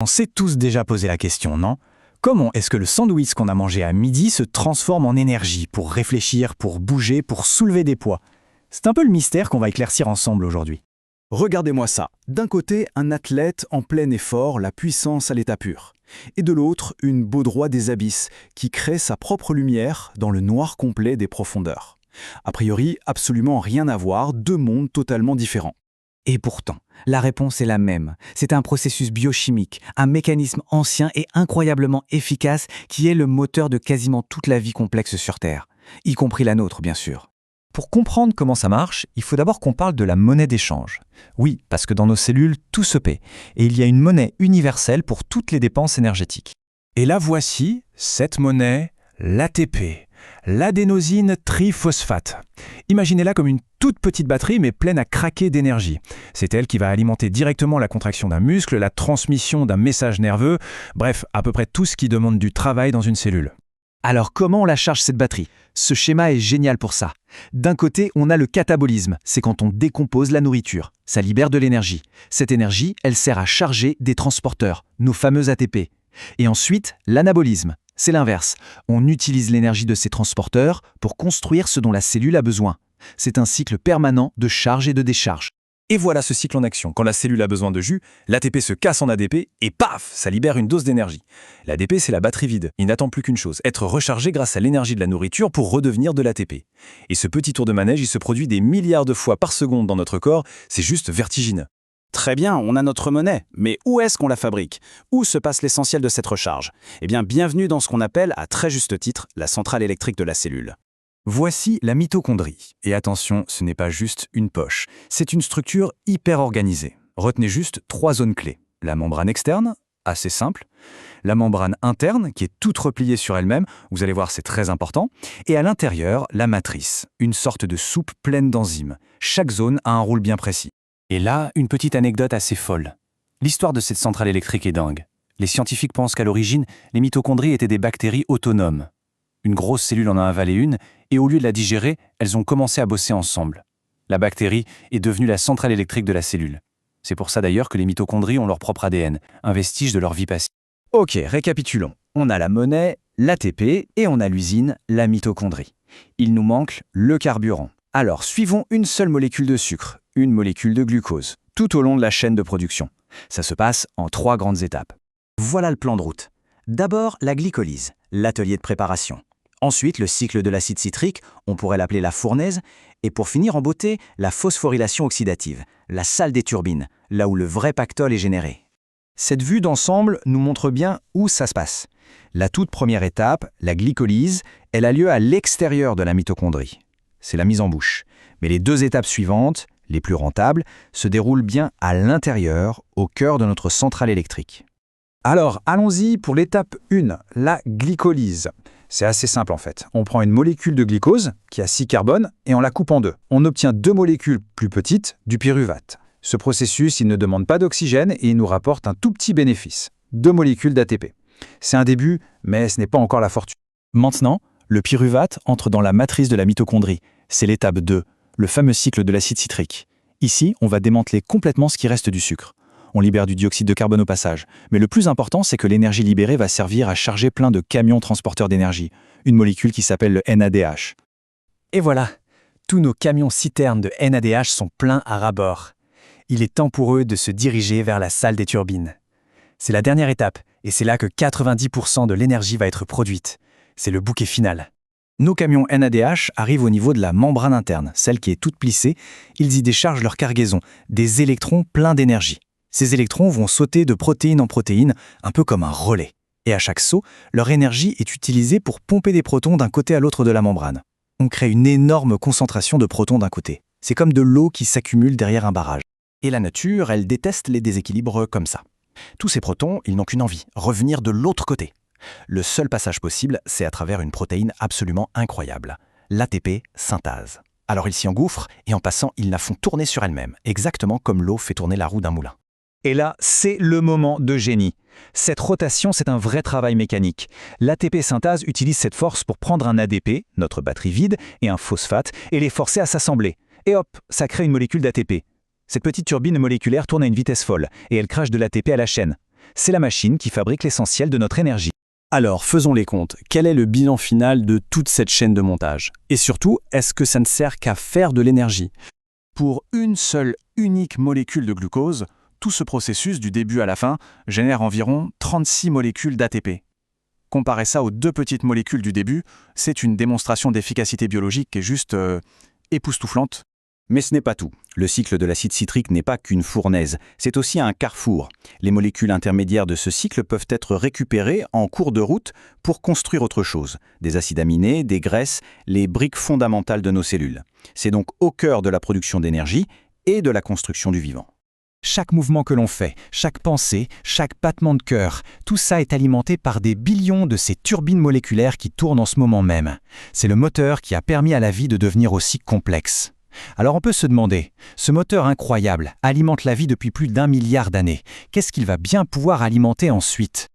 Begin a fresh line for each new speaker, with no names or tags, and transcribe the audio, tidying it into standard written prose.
On s'est tous déjà posé la question, non? Comment est-ce que le sandwich qu'on a mangé à midi se transforme en énergie pour réfléchir, pour bouger, pour soulever des poids? C'est un peu le mystère qu'on va éclaircir ensemble aujourd'hui.
Regardez-moi ça. D'un côté, un athlète en plein effort, la puissance à l'état pur. Et de l'autre, une baudroie des abysses qui crée sa propre lumière dans le noir complet des profondeurs. A priori, absolument rien à voir, deux mondes totalement différents.
Et pourtant, la réponse est la même. C'est un processus biochimique, un mécanisme ancien et incroyablement efficace qui est le moteur de quasiment toute la vie complexe sur Terre, y compris la nôtre, bien sûr.
Pour comprendre comment ça marche, il faut d'abord qu'on parle de la monnaie d'échange. Oui, parce que dans nos cellules, tout se paie, et il y a une monnaie universelle pour toutes les dépenses énergétiques.
Et là voici cette monnaie, l'ATP, l'adénosine triphosphate. Imaginez-la comme une toute petite batterie mais pleine à craquer d'énergie. C'est elle qui va alimenter directement la contraction d'un muscle, la transmission d'un message nerveux, bref, à peu près tout ce qui demande du travail dans une cellule.
Alors comment on la charge cette batterie? Ce schéma est génial pour ça. D'un côté, on a le catabolisme, c'est quand on décompose la nourriture. Ça libère de l'énergie. Cette énergie, elle sert à charger des transporteurs, nos fameux ATP. Et ensuite, l'anabolisme, c'est l'inverse. On utilise l'énergie de ces transporteurs pour construire ce dont la cellule a besoin. C'est un cycle permanent de charge et de décharge.
Et voilà ce cycle en action. Quand la cellule a besoin de jus, l'ATP se casse en ADP et paf, ça libère une dose d'énergie. L'ADP, c'est la batterie vide. Il n'attend plus qu'une chose, être rechargé grâce à l'énergie de la nourriture pour redevenir de l'ATP. Et ce petit tour de manège, il se produit des milliards de fois par seconde dans notre corps, c'est juste vertigineux.
Très bien, on a notre monnaie, mais où est-ce qu'on la fabrique? Où se passe l'essentiel de cette recharge? Eh bien, bienvenue dans ce qu'on appelle, à très juste titre, la centrale électrique de la cellule.
Voici la mitochondrie. Et attention, ce n'est pas juste une poche. C'est une structure hyper organisée. Retenez juste 3 zones clés. La membrane externe, assez simple. La membrane interne, qui est toute repliée sur elle-même. Vous allez voir, c'est très important. Et à l'intérieur, la matrice, une sorte de soupe pleine d'enzymes. Chaque zone a un rôle bien précis.
Et là, une petite anecdote assez folle. L'histoire de cette centrale électrique est dingue. Les scientifiques pensent qu'à l'origine, les mitochondries étaient des bactéries autonomes. Une grosse cellule en a avalé une, et au lieu de la digérer, elles ont commencé à bosser ensemble. La bactérie est devenue la centrale électrique de la cellule. C'est pour ça d'ailleurs que les mitochondries ont leur propre ADN, un vestige de leur vie passée.
Ok, récapitulons. On a la monnaie, l'ATP, et on a l'usine, la mitochondrie. Il nous manque le carburant. Alors, suivons une seule molécule de sucre, une molécule de glucose, tout au long de la chaîne de production. Ça se passe en 3 grandes étapes. Voilà le plan de route. D'abord, la glycolyse, l'atelier de préparation. Ensuite, le cycle de l'acide citrique, on pourrait l'appeler la fournaise. Et pour finir en beauté, la phosphorylation oxydative, la salle des turbines, là où le vrai pactole est généré. Cette vue d'ensemble nous montre bien où ça se passe. La toute première étape, la glycolyse, elle a lieu à l'extérieur de la mitochondrie. C'est la mise en bouche. Mais les 2 étapes suivantes, les plus rentables, se déroulent bien à l'intérieur, au cœur de notre centrale électrique. Alors, allons-y pour l'étape 1, la glycolyse. C'est assez simple en fait. On prend une molécule de glucose, qui a 6 carbones, et on la coupe en 2. On obtient 2 molécules plus petites, du pyruvate. Ce processus, il ne demande pas d'oxygène et il nous rapporte un tout petit bénéfice. 2 molécules d'ATP. C'est un début, mais ce n'est pas encore la fortune.
Maintenant, le pyruvate entre dans la matrice de la mitochondrie. C'est l'étape 2, le fameux cycle de l'acide citrique. Ici, on va démanteler complètement ce qui reste du sucre. On libère du dioxyde de carbone au passage. Mais le plus important, c'est que l'énergie libérée va servir à charger plein de camions transporteurs d'énergie, une molécule qui s'appelle le NADH.
Et voilà, tous nos camions citernes de NADH sont pleins à ras-bord. Il est temps pour eux de se diriger vers la salle des turbines. C'est la dernière étape, et c'est là que 90% de l'énergie va être produite. C'est le bouquet final. Nos camions NADH arrivent au niveau de la membrane interne, celle qui est toute plissée. Ils y déchargent leur cargaison, des électrons pleins d'énergie. Ces électrons vont sauter de protéine en protéine, un peu comme un relais. Et à chaque saut, leur énergie est utilisée pour pomper des protons d'un côté à l'autre de la membrane. On crée une énorme concentration de protons d'un côté. C'est comme de l'eau qui s'accumule derrière un barrage. Et la nature, elle déteste les déséquilibres comme ça. Tous ces protons, ils n'ont qu'une envie, revenir de l'autre côté. Le seul passage possible, c'est à travers une protéine absolument incroyable, l'ATP synthase. Alors ils s'y engouffrent, et en passant, ils la font tourner sur elle-même, exactement comme l'eau fait tourner la roue d'un moulin. Et là, c'est le moment de génie. Cette rotation, c'est un vrai travail mécanique. L'ATP synthase utilise cette force pour prendre un ADP, notre batterie vide, et un phosphate, et les forcer à s'assembler. Et hop, ça crée une molécule d'ATP. Cette petite turbine moléculaire tourne à une vitesse folle, et elle crache de l'ATP à la chaîne.
C'est la machine qui fabrique l'essentiel de notre énergie.
Alors, faisons les comptes. Quel est le bilan final de toute cette chaîne de montage? Et surtout, est-ce que ça ne sert qu'à faire de l'énergie?
Pour une seule unique molécule de glucose, tout ce processus du début à la fin génère environ 36 molécules d'ATP. Comparez ça aux 2 petites molécules du début, c'est une démonstration d'efficacité biologique qui est juste époustouflante.
Mais ce n'est pas tout. Le cycle de l'acide citrique n'est pas qu'une fournaise, c'est aussi un carrefour. Les molécules intermédiaires de ce cycle peuvent être récupérées en cours de route pour construire autre chose. Des acides aminés, des graisses, les briques fondamentales de nos cellules. C'est donc au cœur de la production d'énergie et de la construction du vivant.
Chaque mouvement que l'on fait, chaque pensée, chaque battement de cœur, tout ça est alimenté par des billions de ces turbines moléculaires qui tournent en ce moment même. C'est le moteur qui a permis à la vie de devenir aussi complexe. Alors on peut se demander, ce moteur incroyable alimente la vie depuis plus d'1 milliard d'années. Qu'est-ce qu'il va bien pouvoir alimenter ensuite?